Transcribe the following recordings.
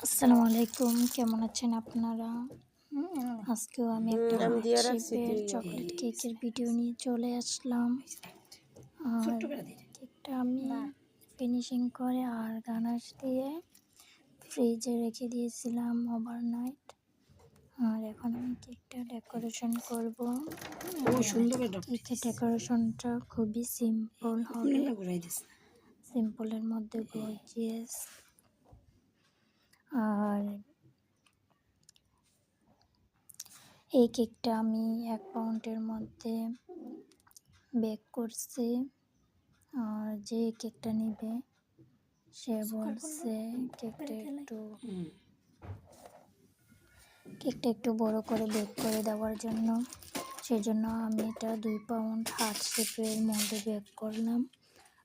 আসসালামু আলাইকুম, কেমন আছেন আপনারা? আজকেও আমি একটা আমি হার্ট দিয়ে রাখছি শেপের তুই চকলেট কেকের ভিডিও নিয়ে চলে আসলাম। আর কেকটা আমি ফিনিশিং করে আর গানাশ দিয়ে ফ্রিজে রেখে দিয়েছিলাম ওভারনাইট। আর এখন আমি কেকটা ডেকোরেশন করব। কেকের ডেকোরেশনটা খুবই সিম্পল হবে, সিম্পলের মধ্যে গর্জিয়াস। আর এই কেকটা আমি 1 পাউন্ডের মধ্যে বেক করছি। আর যে কেকটা নেবে সে বলছে কেকটা একটু বড় করে বেক করে দেওয়ার জন্য। সেজন্য আমি এটা 2 পাউন্ড হার্ট শেপের মধ্যে বেক করলাম।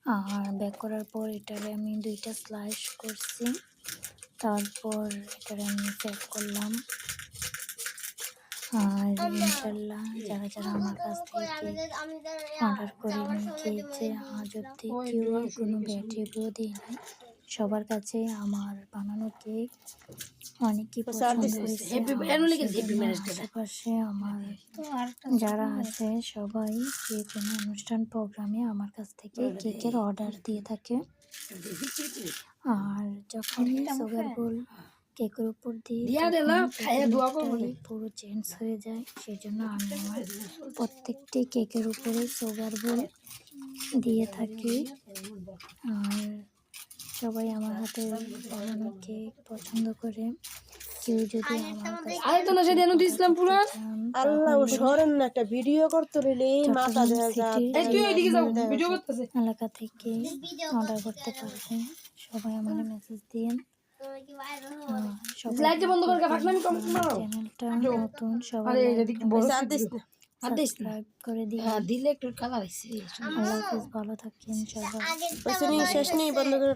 আর বেক করার পর এটারে আমি 2টা স্লাইস করছি, তারপর এটারে আমি প্যাক করলাম। আর ইনশাল্লাহ যারা আমার কাছ থেকে অর্ডার করে নিয়ে খেয়েছে, আজ অব্দি কেউ কোনো ব্যাড রিভিউ দেয়নি। সবার কাছে আমার বানানো কেক অনেকই পছন্দ হয়েছে। আশেপাশে আমার যারা আছে সবাই যে কোনো অনুষ্ঠান প্রোগ্রামে আমার কাছ থেকে কেকের অর্ডার দিয়ে থাকে। আর যখনই সুগার বোল কেকের উপর দিয়ে পুরো চেঞ্জ হয়ে যায়, সেজন্য আমি আমার প্রত্যেকটি কেকের উপরে সুগার বোল দিয়ে থাকি। আর সবাই আমার হাতে বানানো কেক পছন্দ করে। কেউ যদি আমার একটা ভিডিও করতে রইলে মাথা দেখা যায় এলাকা থেকে অর্ডার করতে পারবেন। সবাই আমাকে মেসেজ দিন। চ্যানেলটা নতুন, সবাই সাবস্ক্রাইব করে দিন। আল্লাহ হাফেজ, ভালো থাকেন সবাই। শেষ নেই বন্ধ করে